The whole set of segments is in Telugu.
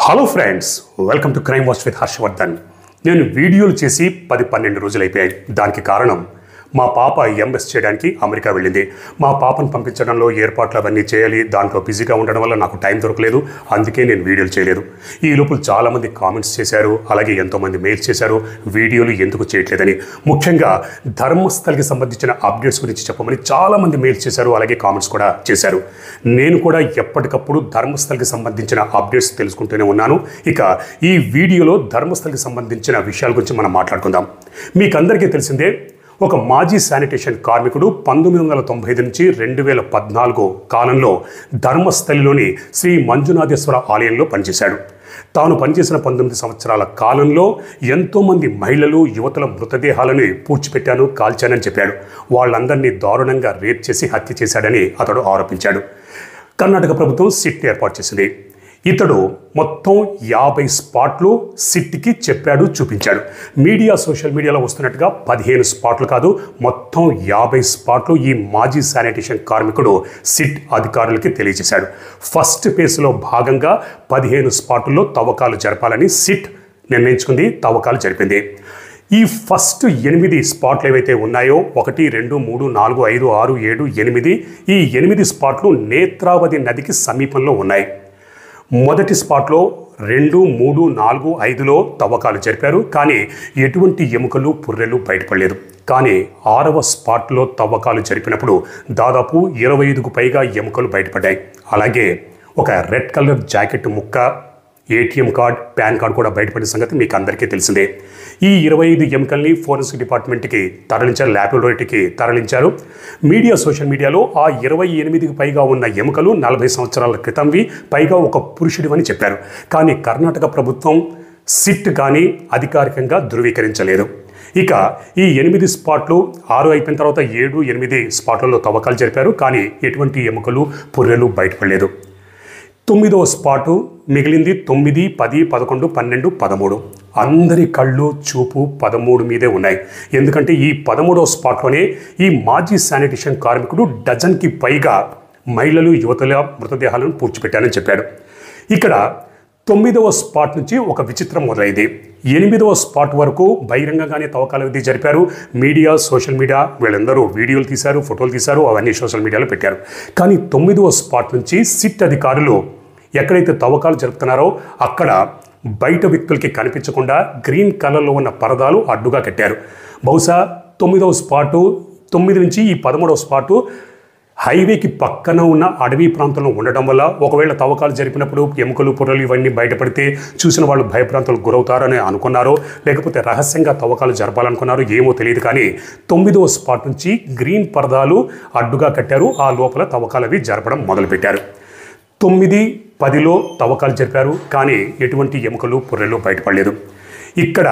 Hello friends, welcome to crime watch with Harshavardhan. నేను వీడియోలు చేసి 10-12 రోజులు అయిపోయాయి. దానికి కారణం మా పాప ఎంఎస్ చేయడానికి అమెరికా వెళ్ళింది. మా పాపను పంపించడంలో ఏర్పాట్లు అవన్నీ చేయాలి. దాంట్లో బిజీగా ఉండడం వల్ల నాకు టైం దొరకలేదు. అందుకే నేను వీడియోలు చేయలేదు. ఈ లోపల చాలామంది కామెంట్స్ చేశారు, అలాగే ఎంతోమంది మెయిల్స్ చేశారు వీడియోలు ఎందుకు చేయట్లేదని. ముఖ్యంగా ధర్మస్థలికి సంబంధించిన అప్డేట్స్ గురించి చెప్పమని చాలామంది మెయిల్స్ చేశారు, అలాగే కామెంట్స్ కూడా చేశారు. నేను కూడా ఎప్పటికప్పుడు ధర్మస్థలికి సంబంధించిన అప్డేట్స్ తెలుసుకుంటూనే ఉన్నాను. ఇక ఈ వీడియోలో ధర్మస్థలికి సంబంధించిన విషయాల గురించి మనం మాట్లాడుకుందాం. మీకు అందరికీ తెలిసిందే, ఒక మాజీ శానిటేషన్ కార్మికుడు 1995 నుంచి 2014 కాలంలో ధర్మస్థలిలోని శ్రీ మంజునాథేశ్వర ఆలయంలో పనిచేశాడు. తాను పనిచేసిన 19 సంవత్సరాల కాలంలో ఎంతోమంది మహిళలు, యువతుల మృతదేహాలను పూడ్చిపెట్టాను, కాల్చానని చెప్పాడు. వాళ్ళందరినీ దారుణంగా రేప్ చేసి హత్య చేశాడని అతడు ఆరోపించాడు. కర్ణాటక ప్రభుత్వం సిట్ ఏర్పాటు చేసింది. ఇతడు మొత్తం 50 స్పాట్లు సిట్కి చెప్పాడు, చూపించాడు. సోషల్ మీడియాలో వస్తున్నట్టుగా 15 స్పాట్లు కాదు, మొత్తం 50 స్పాట్లు ఈ మాజీ శానిటేషన్ కార్మికుడు సిట్ అధికారులకి తెలియజేశాడు. ఫస్ట్ ఫేజ్లో భాగంగా 15 స్పాట్లలో తవ్వకాలు జరపాలని సిట్ నిర్ణయించుకుంది, తవ్వకాలు జరిపింది. ఈ ఫస్ట్ 8 స్పాట్లు ఏవైతే ఉన్నాయో 1, 2, 3, 4, 5, 6, 7, 8 ఈ 8 స్పాట్లు నేత్రావతి నదికి సమీపంలో ఉన్నాయి. మొదటి స్పాట్లో 2, 3, 4, 5లో తవ్వకాలు జరిపారు, కానీ ఎటువంటి ఎముకలు, పుర్రెలు బయటపడలేదు. కానీ 6వ స్పాట్లో తవ్వకాలు జరిపినప్పుడు దాదాపు 25కు పైగా ఎముకలు బయటపడ్డాయి. అలాగే ఒక రెడ్ కలర్ జాకెట్ ముక్క, ఏటీఎం కార్డ్, పాన్ కార్డ్ కూడా బయటపడిన సంగతి మీకు అందరికీ తెలిసిందే. ఈ 25 ఎముకల్ని ఫోరెన్సిక్ డిపార్ట్మెంట్కి తరలించారు, ల్యాబొరేటరీకి తరలించారు. సోషల్ మీడియాలో ఆ 28కి పైగా ఉన్న ఎముకలు 40 సంవత్సరాల క్రితంవి, పైగా ఒక పురుషుడివని చెప్పారు. కానీ కర్ణాటక ప్రభుత్వం సిట్ కానీ అధికారికంగా ధృవీకరించలేదు. ఇక ఈ 8 స్పాట్లు 6 అయిపోయిన తర్వాత 7, 8 స్పాట్లలో తవ్వకాలు జరిపారు, కానీ ఎటువంటి ఎముకలు, పుర్రెలు బయటపడలేదు. 9వ స్పాటు మిగిలింది. 9, 10, 11, 12, 13 అందరి కళ్ళు, చూపు 13 మీదే ఉన్నాయి. ఎందుకంటే ఈ 13వ స్పాట్లోనే ఈ మాజీ శానిటేషన్ కార్మికుడు డజన్కి పైగా మహిళలు, యువతుల మృతదేహాలను పూడ్చిపెట్టానని చెప్పాడు. ఇక్కడ 9వ స్పాట్ నుంచి ఒక విచిత్రం మొదలైంది. 8వ స్పాట్ వరకు బహిరంగంగానే తవ్వకాలు అది జరిపారు. సోషల్ మీడియా వీళ్ళందరూ వీడియోలు తీశారు, ఫోటోలు తీశారు, అవన్నీ సోషల్ మీడియాలో పెట్టారు. కానీ 9వ స్పాట్ నుంచి సిట్ అధికారులు ఎక్కడైతే తవ్వకాలు జరుపుతున్నారో అక్కడ బయట వ్యక్తులకి కనిపించకుండా గ్రీన్ కలర్లో ఉన్న పరదాలు అడ్డుగా కట్టారు. బహుశా 9వ స్పాటు 9 నుంచి ఈ 13వ స్పాటు హైవేకి పక్కన ఉన్న అడవి ప్రాంతంలో ఉండడం వల్ల ఒకవేళ తవ్వకాలు జరిపినప్పుడు ఎముకలు, పుర్రలు ఇవన్నీ బయటపడితే చూసిన వాళ్ళు భయభ్రాంతులకు గురవుతారని అనుకున్నారో, లేకపోతే రహస్యంగా తవ్వకాలు జరపాలనుకున్నారో ఏమో తెలియదు. కానీ 9వ స్పాట్ నుంచి గ్రీన్ పరదాలు అడ్డుగా కట్టారు. ఆ లోపల తవ్వకాలు అవి జరపడం మొదలుపెట్టారు. 9, 10లో తవ్వకాలు జరిపారు, కానీ ఎటువంటి ఎముకలు, పుర్రెలు బయటపడలేదు. ఇక్కడ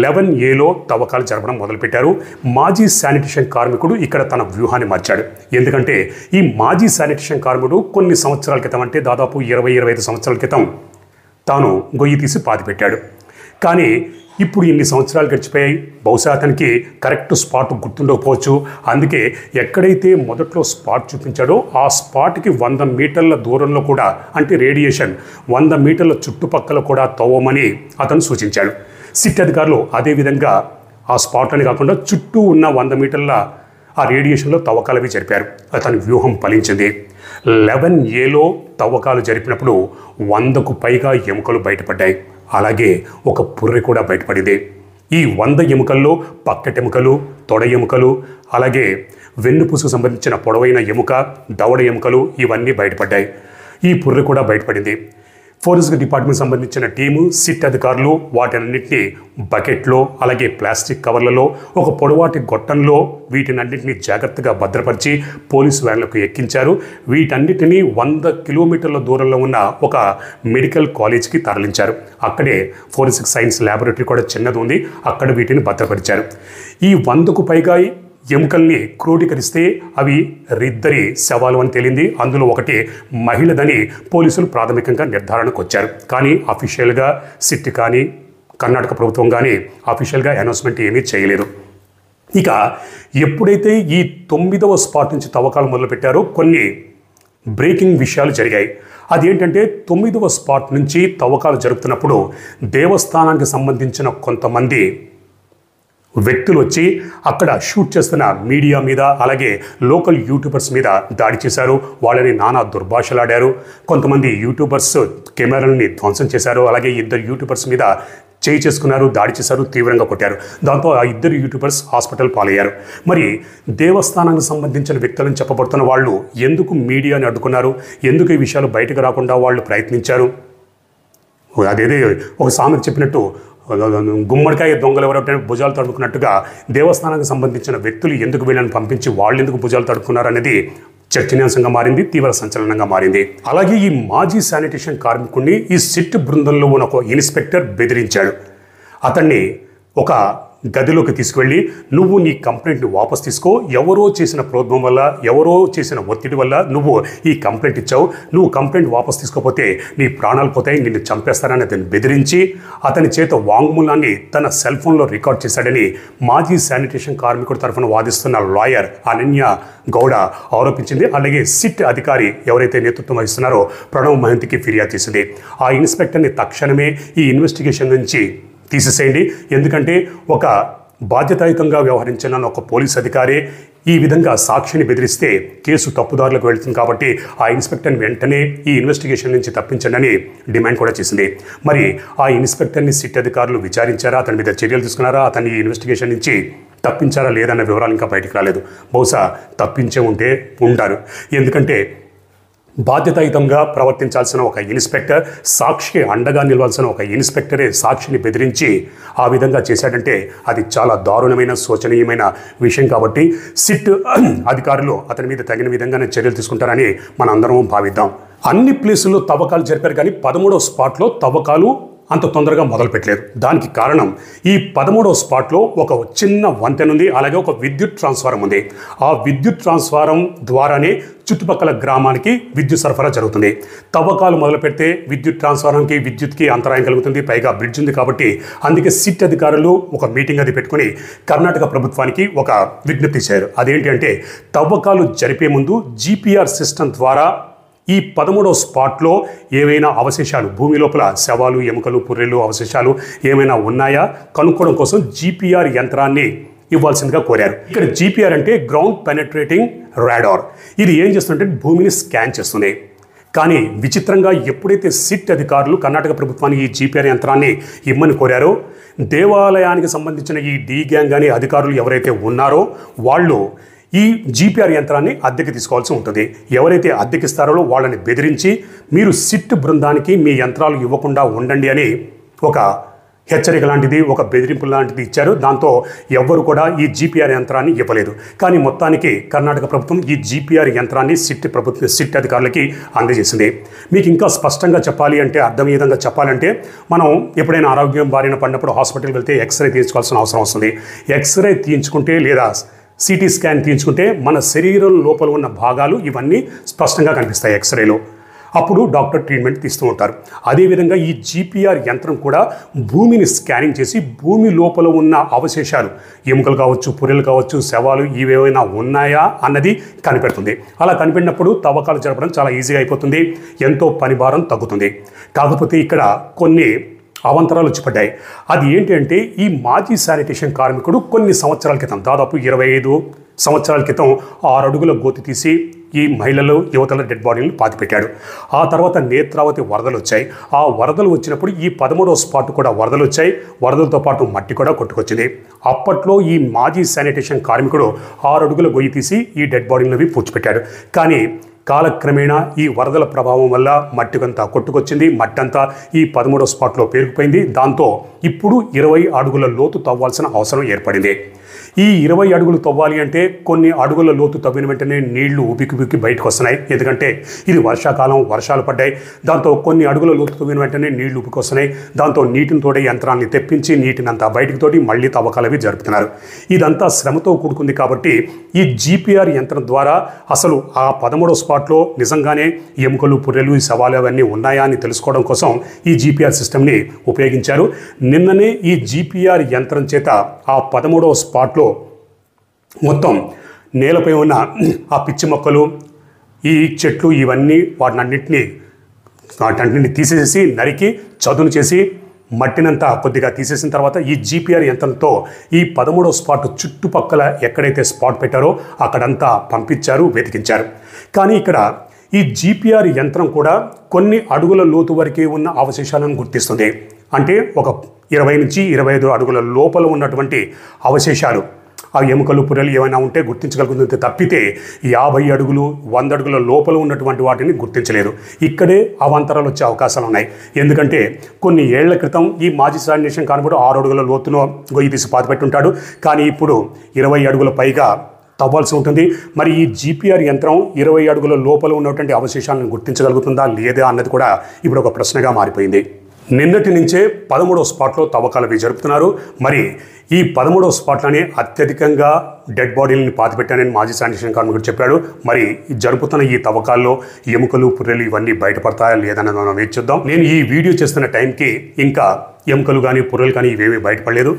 11Aలో తవ్వకాలు జరపడం మొదలుపెట్టారు. మాజీ శానిటేషన్ కార్మికుడు ఇక్కడ తన వ్యూహాన్ని మార్చాడు. ఎందుకంటే ఈ మాజీ శానిటేషన్ కార్మికుడు కొన్ని సంవత్సరాల క్రితం, అంటే దాదాపు 20-25 సంవత్సరాల క్రితం తాను గొయ్యి తీసి పాతిపెట్టాడు. కానీ ఇప్పుడు ఇన్ని సంవత్సరాలు గడిచిపోయాయి. బహుశా అతనికి కరెక్ట్ స్పాట్ గుర్తుండకపోవచ్చు. అందుకే ఎక్కడైతే మొదట్లో స్పాట్ చూపించాడో ఆ స్పాట్కి 100 మీటర్ల దూరంలో కూడా, అంటే రేడియేషన్ 100 మీటర్ల చుట్టుపక్కల కూడా తవ్వమని అతను సూచించాడు. సిట్ అధికారులు అదేవిధంగా ఆ స్పాట్లని కాకుండా చుట్టూ ఉన్న 100 మీటర్ల ఆ రేడియేషన్లో తవ్వకాలవి జరిపారు. అతని వ్యూహం ఫలించింది. 11Aలో తవ్వకాలు జరిపినప్పుడు 100కు పైగా ఎముకలు బయటపడ్డాయి. అలాగే ఒక పుర్రె కూడా బయటపడింది. ఈ 100 ఎముకల్లో పక్కటెముకలు, తొడ ఎముకలు, అలాగే వెన్నుపూసకు సంబంధించిన పొడవైన ఎముక, దవడ ఎముకలు ఇవన్నీ బయటపడ్డాయి. ఈ పుర్రె కూడా బయటపడింది. ఫోరెన్సిక్ డిపార్ట్మెంట్ సంబంధించిన టీము, సిట్ అధికారులు వాటినన్నింటినీ బకెట్లో, అలాగే ప్లాస్టిక్ కవర్లలో, ఒక పొడవాటి గొట్టంలో వీటినన్నింటినీ జాగ్రత్తగా భద్రపరిచి పోలీసు వ్యాన్లకు ఎక్కించారు. వీటన్నిటినీ 100 కిలోమీటర్ల దూరంలో ఉన్న ఒక మెడికల్ కాలేజ్కి తరలించారు. అక్కడే ఫోరెన్సిక్ సైన్స్ ల్యాబొరేటరీ కూడా చిన్నది ఉంది, అక్కడ వీటిని భద్రపరిచారు. ఈ 100కు పైగా ఎముకల్ని క్రోడీకరిస్తే అవి 2 శవాలు అని తేలింది. అందులో ఒకటి మహిళదని పోలీసులు ప్రాథమికంగా నిర్ధారణకు వచ్చారు. కానీ అఫీషియల్గా సిట్ కానీ కర్ణాటక ప్రభుత్వం కానీ అఫీషియల్గా అనౌన్స్మెంట్ ఏమీ చేయలేదు. ఇక ఎప్పుడైతే ఈ 9వ స్పాట్ నుంచి తవ్వకాలు మొదలుపెట్టారో కొన్ని బ్రేకింగ్ విషయాలు జరిగాయి. అదేంటంటే 9వ స్పాట్ నుంచి తవ్వకాలు జరుపుతున్నప్పుడు దేవస్థానానికి సంబంధించిన కొంతమంది వ్యక్తులు వచ్చి అక్కడ షూట్ చేస్తున్న మీడియా మీద అలాగే లోకల్ యూట్యూబర్స్ మీద దాడి చేశారు. వాళ్ళని నానా దుర్భాషలాడారు. కొంతమంది యూట్యూబర్స్ కెమెరాలని ధ్వంసం చేశారు. అలాగే 2 యూట్యూబర్స్ మీద చేయి చేసుకున్నారు, దాడి చేశారు, తీవ్రంగా కొట్టారు. దాంతో ఆ 2 యూట్యూబర్స్ హాస్పిటల్ పాలయ్యారు. మరి దేవస్థానానికి సంబంధించిన వ్యక్తులను చెప్పబడుతున్న వాళ్ళు ఎందుకు మీడియాని అడ్డుకున్నారు? ఎందుకు ఈ విషయాలు బయటకు రాకుండా వాళ్ళు ప్రయత్నించారు? అదేదే ఒక సామెత చెప్పినట్టు గుమ్మడికాయ దొంగలు ఎవరంటే భుజాలు తడుపుకున్నట్టుగా దేవస్థానానికి సంబంధించిన వ్యక్తులు ఎందుకు వీళ్ళని పంపించి వాళ్ళు ఎందుకు భుజాలు తడుపుకున్నారు అనేది చర్చనీయాంశంగా మారింది, తీవ్ర సంచలనంగా మారింది. అలాగే ఈ మాజీ శానిటేషన్ కార్మికుడిని ఈ సిట్ బృందంలో ఉన్న ఒక ఇన్స్పెక్టర్ బెదిరించాడు. అతన్ని ఒక గదిలోకి తీసుకువెళ్ళి నువ్వు నీ కంప్లైంట్ని వాపస్ తీసుకో, ఎవరో చేసిన ప్రోద్బలం వల్ల ఎవరో చేసిన ఒత్తిడి వల్ల నువ్వు ఈ కంప్లైంట్ ఇచ్చావు, నువ్వు కంప్లైంట్ వాపస్ తీసుకోకపోతే నీ ప్రాణాలు పోతాయి, నిన్ను చంపేస్తారని అతన్ని బెదిరించి అతని చేత వాంగ్మూలాన్ని తన సెల్ ఫోన్లో రికార్డ్ చేశాడని మాజీ శానిటేషన్ కార్మికుడి తరఫున వాదిస్తున్న లాయర్ అనన్య గౌడ ఆరోపించింది. అలాగే సిట్ అధికారి ఎవరైతే నేతృత్వం వహిస్తున్నారో ప్రణవ్ మహంతికి ఫిర్యాదు చేసింది. ఆ ఇన్స్పెక్టర్ని తక్షణమే ఈ ఇన్వెస్టిగేషన్ నుంచి తీసేసేయండి, ఎందుకంటే ఒక బాధ్యతాయుతంగా వ్యవహరించిన ఒక పోలీస్ అధికారి ఈ విధంగా సాక్షిని బెదిరిస్తే కేసు తప్పుదారులకు వెళ్తుంది కాబట్టి ఆ ఇన్స్పెక్టర్ని వెంటనే ఈ ఇన్వెస్టిగేషన్ నుంచి తప్పించండి అని డిమాండ్ కూడా చేసింది. మరి ఆ ఇన్స్పెక్టర్ని సిట్ అధికారులు విచారించారా, అతని మీద చర్యలు తీసుకున్నారా, అతన్ని ఈ ఇన్వెస్టిగేషన్ నుంచి తప్పించారా లేదన్న వివరాలు ఇంకా బయటకు రాలేదు. బహుశా తప్పించే ఉంటే ఉంటారు, ఎందుకంటే బాధ్యతాయుతంగా ప్రవర్తించాల్సిన ఒక ఇన్స్పెక్టర్, సాక్షికి అండగా నిలవాల్సిన ఒక ఇన్స్పెక్టరే సాక్షిని బెదిరించి ఆ విధంగా చేశాడంటే అది చాలా దారుణమైన శోచనీయమైన విషయం. కాబట్టి సిట్ అధికారులు అతని మీద తగిన విధంగానే చర్యలు తీసుకుంటారని మన అందరం భావిద్దాం. అన్ని ప్లేసుల్లో తవ్వకాలు జరిపారు, కానీ 13వ స్పాట్లో తవ్వకాలు అంత తొందరగా మొదలు పెట్టలేదు. దానికి కారణం ఈ 13వ స్పాట్లో ఒక చిన్న వంతెన ఉంది, అలాగే ఒక విద్యుత్ ట్రాన్స్ఫారం ఉంది. ఆ విద్యుత్ ట్రాన్స్ఫారం ద్వారానే చుట్టుపక్కల గ్రామానికి విద్యుత్ సరఫరా జరుగుతుంది. తవ్వకాలు మొదలు పెడితే విద్యుత్ ట్రాన్స్ఫారంకి విద్యుత్కి అంతరాయం కలుగుతుంది, పైగా బ్రిడ్జ్ ఉంది. కాబట్టి అందుకే సిట్ అధికారులు ఒక మీటింగ్ అది పెట్టుకుని కర్ణాటక ప్రభుత్వానికి ఒక విజ్ఞప్తి చేశారు. అదేంటి అంటే తవ్వకాలు జరిపే ముందు జీపీఆర్ సిస్టమ్ ద్వారా ఈ 13వ స్పాట్లో ఏవైనా అవశేషాలు, భూమి లోపల శవాలు, ఎముకలు, పుర్రెలు అవశేషాలు ఏమైనా ఉన్నాయా కనుక్కోవడం కోసం జీపీఆర్ యంత్రాన్ని ఇవ్వాల్సిందిగా కోరారు. ఇక్కడ జీపీఆర్ అంటే గ్రౌండ్ పెనట్రేటింగ్ రాడార్. ఇది ఏం చేస్తుందంటే భూమిని స్కాన్ చేస్తుంది. కానీ విచిత్రంగా ఎప్పుడైతే సిట్ అధికారులు కర్ణాటక ప్రభుత్వానికి ఈ జీపీఆర్ యంత్రాన్ని ఇమ్మని కోరారో, దేవాలయానికి సంబంధించిన ఈ డి గ్యాంగ్ అనే అధికారులు ఎవరైతే ఉన్నారో వాళ్ళు ఈ జీపీఆర్ యంత్రాన్ని అద్దెకి తీసుకోవాల్సి ఉంటుంది. ఎవరైతే అద్దెకిస్తారో వాళ్ళని బెదిరించి మీరు సిట్ బృందానికి మీ యంత్రాలు ఇవ్వకుండా ఉండండి అని ఒక హెచ్చరిక లాంటిది, ఒక బెదిరింపు లాంటిది ఇచ్చారు. దాంతో ఎవ్వరు కూడా ఈ జీపీఆర్ యంత్రాన్ని ఇవ్వలేదు. కానీ మొత్తానికి కర్ణాటక ప్రభుత్వం ఈ జీపీఆర్ యంత్రాన్ని సిట్ అధికారులకి అందజేసింది. మీకు ఇంకా స్పష్టంగా చెప్పాలి అంటే, అర్థమయ్యేదంగా చెప్పాలంటే, మనం ఎప్పుడైనా ఆరోగ్యం బారిన పడినప్పుడు హాస్పిటల్కి వెళ్తే ఎక్స్రే తీయించుకోవాల్సిన అవసరం వస్తుంది. ఎక్స్రే తీయించుకుంటే లేదా సిటీ స్కాన్ తీయించుకుంటే మన శరీరం లోపల ఉన్న భాగాలు ఇవన్నీ స్పష్టంగా కనిపిస్తాయి ఎక్స్రేలో. అప్పుడు డాక్టర్ ట్రీట్మెంట్ తీస్తూ ఉంటారు. అదేవిధంగా ఈ జీపీఆర్ యంత్రం కూడా భూమిని స్కానింగ్ చేసి భూమి లోపల ఉన్న అవశేషాలు, ఎముకలు కావచ్చు, పుర్రెలు కావచ్చు, శవాలు ఇవేమైనా ఉన్నాయా అన్నది కనిపెడుతుంది. అలా కనిపెట్టినప్పుడు తవ్వకాలు జరపడం చాలా ఈజీగా అయిపోతుంది, ఎంతో పని భారం తగ్గుతుంది. కాకపోతే ఇక్కడ కొన్ని అవాంతరాలు వచ్చి పడ్డాయి. అది ఏంటి అంటే, ఈ మాజీ శానిటేషన్ కార్మికుడు కొన్ని సంవత్సరాల క్రితం, దాదాపు 25 సంవత్సరాల క్రితం 6 అడుగుల గోతి తీసి ఈ మహిళలు, యువతల డెడ్ బాడీలను పాతిపెట్టాడు. ఆ తర్వాత నేత్రావతి వరదలు వచ్చాయి. ఆ వరదలు వచ్చినప్పుడు ఈ 13వ స్పాట్ కూడా వరదలు వచ్చాయి. వరదలతో పాటు మట్టి కూడా కొట్టుకొచ్చింది. అప్పట్లో ఈ మాజీ శానిటేషన్ కార్మికుడు 6 అడుగుల గొయ్యి తీసి ఈ డెడ్ బాడీలవి పూడ్చిపెట్టాడు. కానీ కాలక్రమేణా ఈ వరదల ప్రభావం వల్ల మట్టికంతా కొట్టుకొచ్చింది. మట్టంతా ఈ 13వ స్పాట్లో పేరుకుపోయింది. దాంతో ఇప్పుడు 20 అడుగుల లోతు తవ్వాల్సిన అవసరం ఏర్పడింది. ఈ 20 అడుగులు తవ్వాలి అంటే కొన్ని అడుగుల లోతు తవ్విన వెంటనే నీళ్లు ఉబికి బయటకు వస్తున్నాయి. ఎందుకంటే ఇది వర్షాకాలం, వర్షాలు పడ్డాయి. దాంతో కొన్ని అడుగుల లోతు తవ్విన వెంటనే నీళ్లు ఉబికి వస్తున్నాయి. దాంతో నీటిని తోడే యంత్రాన్ని తెప్పించి నీటిని అంతా బయటకు తోడి మళ్ళీ తవ్వకాలవి జరుపుతున్నారు. ఇదంతా శ్రమతో కూడుకుంది. కాబట్టి ఈ జీపీఆర్ యంత్రం ద్వారా అసలు ఆ 13వ స్పాట్లో నిజంగానే ఎముకలు, పుర్రెలు, శవాలు అవన్నీ ఉన్నాయా అని తెలుసుకోవడం కోసం ఈ జీపీఆర్ సిస్టమ్ని ఉపయోగించారు. నిన్ననే ఈ జీపీఆర్ యంత్రం చేత ఆ 13వ స్పాట్లో మొత్తం నేలపై ఉన్న ఆ పిచ్చి మొక్కలు, ఈ చెట్లు ఇవన్నీ వాటినన్నింటినీ వాటన్నింటిని తీసేసి నరికి చదును చేసి మట్టినంతా కొద్దిగా తీసేసిన తర్వాత ఈ జీపీఆర్ యంత్రంతో ఈ 13వ స్పాట్ చుట్టుపక్కల ఎక్కడైతే స్పాట్ పెట్టారో అక్కడంతా పంపించారు, వెతికించారు. కానీ ఇక్కడ ఈ జీపీఆర్ యంత్రం కూడా కొన్ని అడుగుల లోతు వరకే ఉన్న అవశేషాలను గుర్తిస్తుంది. అంటే ఒక 20 నుంచి 25 అడుగుల లోపల ఉన్నటువంటి అవశేషాలు, ఆ ఎముకలు పుర్రెలు ఏమైనా ఉంటే గుర్తించగలుగుతుంది తప్పితే 50 అడుగులు 100 అడుగుల లోపల ఉన్నటువంటి వాటిని గుర్తించలేదు. ఇక్కడే అవాంతరాలు వచ్చే అవకాశాలు ఉన్నాయి. ఎందుకంటే కొన్ని ఏళ్ల క్రితం ఈ మాజీ శానిటేషన్ కార్మికుడు 6 అడుగుల లోతులో గొయ్యి తీసి పాతిపెట్టుంటాడు. కానీ ఇప్పుడు 20 అడుగుల పైగా తవ్వాల్సి ఉంటుంది. మరి ఈ జీపీఆర్ యంత్రం 20 అడుగుల లోపల ఉన్నటువంటి అవశేషాలను గుర్తించగలుగుతుందా లేదా అన్నది కూడా ఇప్పుడు ఒక ప్రశ్నగా మారిపోయింది. నిన్నటి నుంచే 13వ స్పాట్లో తవ్వకాలు జరుపుతున్నారు. మరి ఈ 13వ స్పాట్లోనే అత్యధికంగా డెడ్ బాడీలను పాతిపెట్టానని మాజీ శానిటేషన్ కార్మికుడు చెప్పాడు. మరి జరుపుతున్న ఈ తవ్వకాల్లో ఎముకలు పుర్రెలు ఇవన్నీ బయటపడతాయా లేదన్నది మనం వేచి చూద్దాం. నేను ఈ వీడియో చేస్తున్న టైంకి ఇంకా ఎముకలు కానీ పుర్రెలు కానీ ఇవేమీ బయటపడలేదు.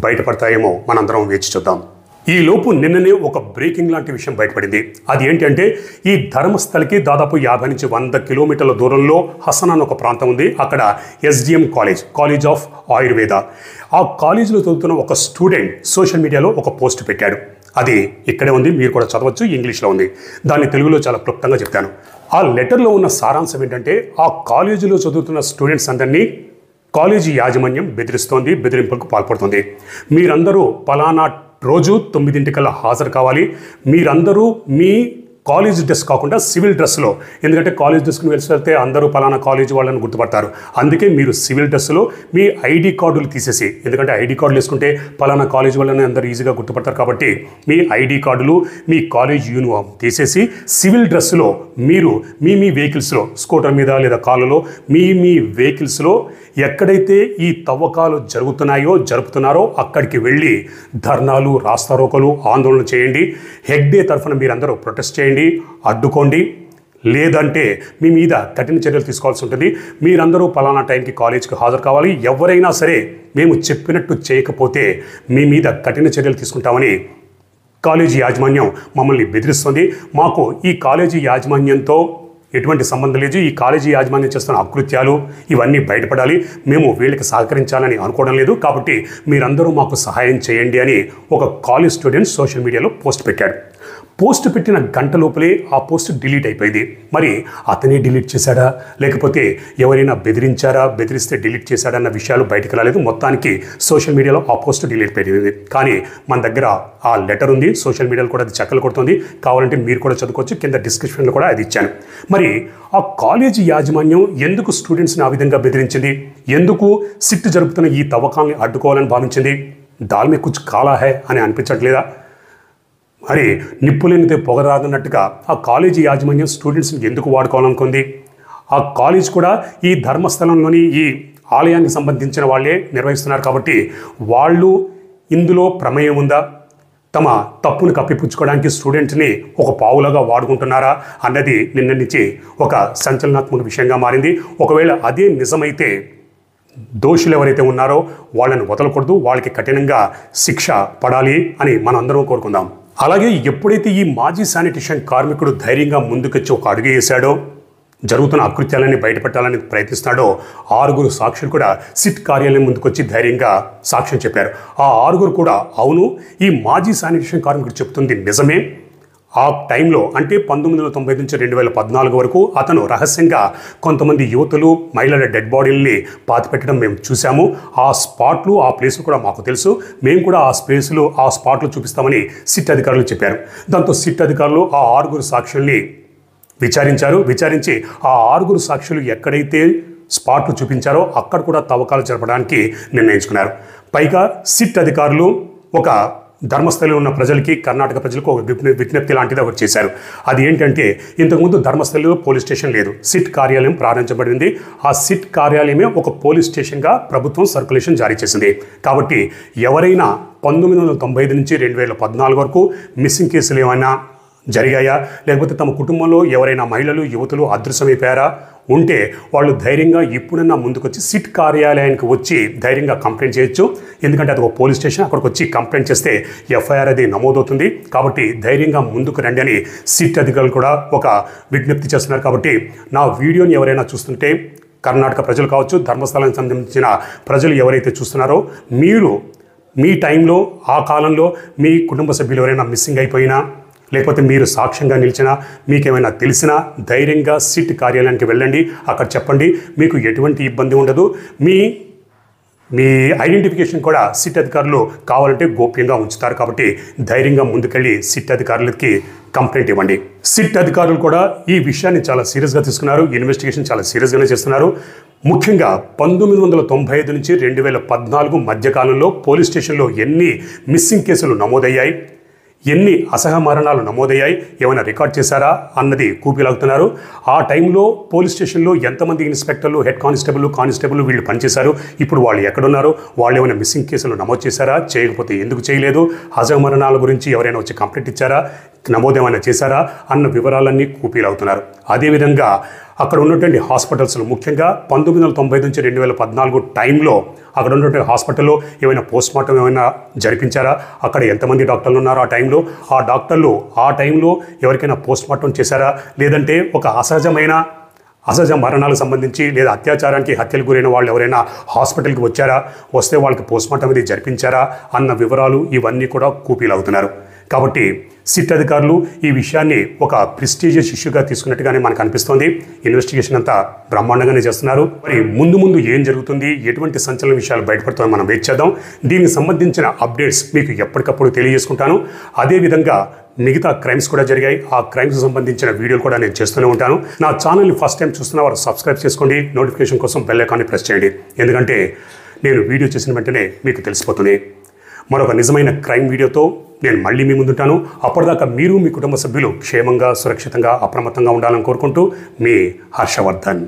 బయటపడతాయేమో మనందరం వేచి చూద్దాం. ఈ లోపు నిన్ననే ఒక బ్రేకింగ్ లాంటి విషయం బయటపడింది. అది ఏంటంటే ఈ ధర్మస్థలికి దాదాపు 50 నుంచి 100 కిలోమీటర్ల దూరంలో హసన్ అన్న ఒక ప్రాంతం ఉంది. అక్కడ ఎస్డిఎం కాలేజ్ ఆఫ్ ఆయుర్వేద, ఆ కాలేజీలో చదువుతున్న ఒక స్టూడెంట్ సోషల్ మీడియాలో ఒక పోస్ట్ పెట్టాడు. అది ఇక్కడే ఉంది, మీరు కూడా చదవచ్చు, ఇంగ్లీష్లో ఉంది. దాన్ని తెలుగులో చాలా క్లుప్తంగా చెప్తాను. ఆ లెటర్లో ఉన్న సారాంశం ఏంటంటే ఆ కాలేజీలో చదువుతున్న స్టూడెంట్స్ అందరినీ కాలేజీ యాజమాన్యం బెదిరిస్తోంది, బెదిరింపులకు పాల్పడుతుంది. మీరందరూ పలానా రోజు 9 హాజరు కావాలి. మీరందరూ మీ కాలేజ్ డ్రెస్ కాకుండా సివిల్ డ్రెస్లో, ఎందుకంటే కాలేజ్ డ్రెస్ని వెళ్తే అందరూ పలానా కాలేజ్ వాళ్ళని గుర్తుపడతారు. అందుకే మీరు సివిల్ డ్రెస్లో మీ ఐడి కార్డులు తీసేసి, ఎందుకంటే ఐడి కార్డులు వేసుకుంటే పలానా కాలేజ్ వాళ్ళని అందరూ ఈజీగా గుర్తుపడతారు కాబట్టి మీ ఐడి కార్డులు మీ కాలేజ్ యూనిఫామ్ తీసేసి సివిల్ డ్రెస్లో మీరు మీ వెహికల్స్లో, స్కూటర్ మీద లేదా కార్లలో మీ వెహికల్స్లో ఎక్కడైతే ఈ తవ్వకాలు జరుపుతున్నారో అక్కడికి వెళ్ళి ధర్నాలు, రాస్తారోకలు, ఆందోళన చేయండి. హెగ్డే తరఫున మీరందరూ ప్రొటెస్ట్ చేయండి, అడ్డుకోండి. లేదంటే మీ మీద కఠిన చర్యలు తీసుకోవాల్సి ఉంటుంది. మీరందరూ పలానా టైంకి కాలేజ్కి హాజరు కావాలి. ఎవరైనా సరే మేము చెప్పినట్టు చేయకపోతే మీ మీద కఠిన చర్యలు తీసుకుంటామని కాలేజీ యాజమాన్యం మమ్మల్ని బెదిరిస్తుంది. మాకు ఈ కాలేజీ యాజమాన్యంతో ఎటువంటి సంబంధం లేదు. ఈ కాలేజీ యాజమాన్యం చేస్తున్న అకృత్యాలు ఇవన్నీ బయటపడాలి. మేము వీళ్ళకి సహకరించాలని అనుకోవడం లేదు. కాబట్టి మీరందరూ మాకు సహాయం చేయండి అని ఒక కాలేజ్ స్టూడెంట్ సోషల్ మీడియాలో పోస్ట్ పెట్టాడు. పోస్ట్ పెట్టిన గంట లోపలే ఆ పోస్ట్ డిలీట్ అయిపోయింది. మరి అతనే డిలీట్ చేశాడా లేకపోతే ఎవరైనా బెదిరిస్తే డిలీట్ చేశాడా అన్న విషయాలు బయటకు రాలేదు. మొత్తానికి సోషల్ మీడియాలో ఆ పోస్ట్ డిలీట్ అయిపోయింది. కానీ మన దగ్గర ఆ లెటర్ ఉంది, సోషల్ మీడియాలో కూడా అది చక్కలు కొడుతుంది. కావాలంటే మీరు కూడా చదువుకోవచ్చు, కింద డిస్క్రిప్షన్లో కూడా అది ఇచ్చాను. మరి ఆ కాలేజీ యాజమాన్యం ఎందుకు స్టూడెంట్స్ని ఆ విధంగా బెదిరించింది? ఎందుకు సిట్ జరుపుతున్న ఈ తవ్వకాలని అడ్డుకోవాలని భావించింది? దాల్ మే కుచ్ కాలా హై అని అనిపించట్లేదా? మరి నిప్పులేనిదే పొగరాదన్నట్టుగా ఆ కాలేజీ యాజమాన్యం స్టూడెంట్స్ని ఎందుకు వాడుకోవాలనుకుంది? ఆ కాలేజ్ కూడా ఈ ధర్మస్థలంలోని ఈ ఆలయానికి సంబంధించిన వాళ్ళే నిర్వహిస్తున్నారు కాబట్టి వాళ్ళు ఇందులో ప్రమేయం ఉందా? తమ తప్పును కప్పిపుచ్చుకోవడానికి స్టూడెంట్ని ఒక పావులాగా వాడుకుంటున్నారా అన్నది నిన్న నుంచి ఒక సంచలనాత్మక విషయంగా మారింది. ఒకవేళ అదే నిజమైతే దోషులు ఎవరైతే ఉన్నారో వాళ్ళని వదలకూడదు, వాళ్ళకి కఠినంగా శిక్ష పడాలి అని మనం అందరం కోరుకుందాం. అలాగే ఎప్పుడైతే ఈ మాజీ శానిటేషన్ కార్మికుడు ధైర్యంగా ముందుకొచ్చి ఒక అడుగు వేశాడో, జరుగుతున్న అకృత్యాలని బయటపెట్టాలని ప్రయత్నిస్తున్నాడో, 6 సాక్షులు కూడా సిట్ కార్యాలయం ముందుకొచ్చి ధైర్యంగా సాక్ష్యం చెప్పారు. ఆ 6 కూడా అవును, ఈ మాజీ శానిటేషన్ కార్మికుడు చెప్తుంది నిజమే. ఆ టైంలో అంటే 1995 నుంచి 2014 వరకు అతను రహస్యంగా కొంతమంది యువతులు, మహిళల డెడ్ బాడీలని పాతిపెట్టడం మేము చూసాము. ఆ స్పాట్లు, ఆ ప్లేసులు కూడా మాకు తెలుసు. మేము కూడా ఆ స్పాట్లు చూపిస్తామని సిట్ అధికారులు చెప్పారు. దాంతో సిట్ అధికారులు ఆ 6 సాక్షుల్ని విచారించి ఆ 6 సాక్షులు ఎక్కడైతే స్పాట్లు చూపించారో అక్కడ కూడా తవ్వకాలు జరపడానికి నిర్ణయించుకున్నారు. పైగా సిట్ అధికారులు ఒక ధర్మస్థలిలో ఉన్న ప్రజలకి, కర్ణాటక ప్రజలకు ఒక విజ్ఞప్తి లాంటిది ఒకటి చేశారు. అది ఏంటంటే, ఇంతకుముందు ధర్మస్థలిలో పోలీస్ స్టేషన్ లేదు, సిట్ కార్యాలయం ప్రారంభించబడింది. ఆ సిట్ కార్యాలయమే ఒక పోలీస్ స్టేషన్గా ప్రభుత్వం సర్క్యులేషన్ జారీ చేసింది. కాబట్టి ఎవరైనా 1995 నుంచి 2014 వరకు మిస్సింగ్ కేసులు ఏమైనా జరిగాయా, లేకపోతే తమ కుటుంబంలో ఎవరైనా మహిళలు యువతులు అదృశ్యమైపోయారా, ఉంటే వాళ్ళు ధైర్యంగా ఇప్పుడన్నా ముందుకొచ్చి సిట్ కార్యాలయానికి వచ్చి ధైర్యంగా కంప్లైంట్ చేయొచ్చు. ఎందుకంటే అది ఒక పోలీస్ స్టేషన్, అక్కడికి వచ్చి కంప్లైంట్ చేస్తే ఎఫ్ఐఆర్ అది నమోదవుతుంది. కాబట్టి ధైర్యంగా ముందుకు రండి అని సిట్ అధికారులు కూడా ఒక విజ్ఞప్తి చేస్తున్నారు. కాబట్టి నా వీడియోని ఎవరైనా చూస్తుంటే కర్ణాటక ప్రజలు కావచ్చు, ధర్మస్థలానికి సంబంధించిన ప్రజలు ఎవరైతే చూస్తున్నారో, మీరు మీ టైంలో ఆ కాలంలో మీ కుటుంబ సభ్యులు ఎవరైనా మిస్సింగ్ అయిపోయినా, లేకపోతే మీరు సాక్ష్యంగా నిలిచినా, మీకేమైనా తెలిసినా ధైర్యంగా సిట్ కార్యాలయానికి వెళ్ళండి. అక్కడ చెప్పండి. మీకు ఎటువంటి ఇబ్బంది ఉండదు. మీ ఐడెంటిఫికేషన్ కూడా సిట్ అధికారులు కావాలంటే గోప్యంగా ఉంచుతారు. కాబట్టి ధైర్యంగా ముందుకెళ్ళి సిట్ అధికారులకి కంప్లైంట్ ఇవ్వండి. సిట్ అధికారులు కూడా ఈ విషయాన్ని చాలా సీరియస్గా తీసుకున్నారు. ఇన్వెస్టిగేషన్ చాలా సీరియస్గానే చేస్తున్నారు. ముఖ్యంగా 1995 నుంచి 2014 మధ్యకాలంలో పోలీస్ స్టేషన్లో ఎన్ని మిస్సింగ్ కేసులు నమోదయ్యాయి, ఎన్ని అసహ మరణాలు నమోదయ్యాయి, ఏమైనా రికార్డ్ చేశారా అన్నది కూపిలాగుతున్నారు. ఆ టైంలో పోలీస్ స్టేషన్లో ఎంతమంది ఇన్స్పెక్టర్లు, హెడ్ కానిస్టేబుల్ వీళ్ళు పనిచేశారు, ఇప్పుడు వాళ్ళు ఎక్కడున్నారు, వాళ్ళు ఏమైనా మిస్సింగ్ కేసులు నమోదు చేశారా, చేయకపోతే ఎందుకు చేయలేదు, అసహ మరణాల గురించి ఎవరైనా వచ్చి కంప్లైంట్ ఇచ్చారా, నమోదు ఏమైనా చేశారా అన్న వివరాలన్నీ కూపిలాగుతున్నారు. అదేవిధంగా అక్కడ ఉన్నటువంటి హాస్పిటల్స్లో ముఖ్యంగా 1990 నుంచి 2014 టైంలో అక్కడ ఉన్నటువంటి హాస్పిటల్లో ఏమైనా పోస్ట్మార్టం ఏమైనా జరిపించారా, అక్కడ ఎంతమంది డాక్టర్లు ఉన్నారో ఆ టైంలో, ఆ డాక్టర్లు ఆ టైంలో ఎవరికైనా పోస్ట్మార్టం చేశారా, లేదంటే ఒక అసహజ మరణాలకు సంబంధించి లేదా అత్యాచారానికి హత్యలు గురైన వాళ్ళు ఎవరైనా హాస్పిటల్కి వచ్చారా, వస్తే వాళ్ళకి పోస్ట్మార్టం అనేది జరిపించారా అన్న వివరాలు ఇవన్నీ కూడా కూపీలవుతున్నారు. కాబట్టి సిట్ అధికారులు ఈ విషయాన్ని ఒక ప్రెస్టీజియస్ ఇష్యూగా తీసుకున్నట్టుగానే మనకు అనిపిస్తోంది. ఇన్వెస్టిగేషన్ అంతా బ్రహ్మాండంగానే చేస్తున్నారు. మరి ముందు ఏం జరుగుతుంది, ఎటువంటి సంచలన విషయాలు బయటపడుతుందో మనం వెయిట్ చేద్దాం. దీనికి సంబంధించిన అప్డేట్స్ మీకు ఎప్పటికప్పుడు తెలియజేసుకుంటాను. అదేవిధంగా మిగతా క్రైమ్స్ కూడా జరిగాయి. ఆ క్రైమ్స్ సంబంధించిన వీడియోలు కూడా నేను చేస్తూనే ఉంటాను. నా ఛానల్ని ఫస్ట్ టైం చూస్తున్న వారు సబ్స్క్రైబ్ చేసుకోండి. నోటిఫికేషన్ కోసం బెల్ ఐకాన్ని ప్రెస్ చేయండి. ఎందుకంటే నేను వీడియో చేసిన వెంటనే మీకు తెలిసిపోతుంది. మరొక నిజమైన క్రైమ్ వీడియోతో నేను మళ్ళీ మీ ముందుంటాను. అప్పటిదాకా మీరు మీ కుటుంబ సభ్యులు క్షేమంగా, సురక్షితంగా, అప్రమత్తంగా ఉండాలని కోరుకుంటూ మీ హర్షవర్ధన్.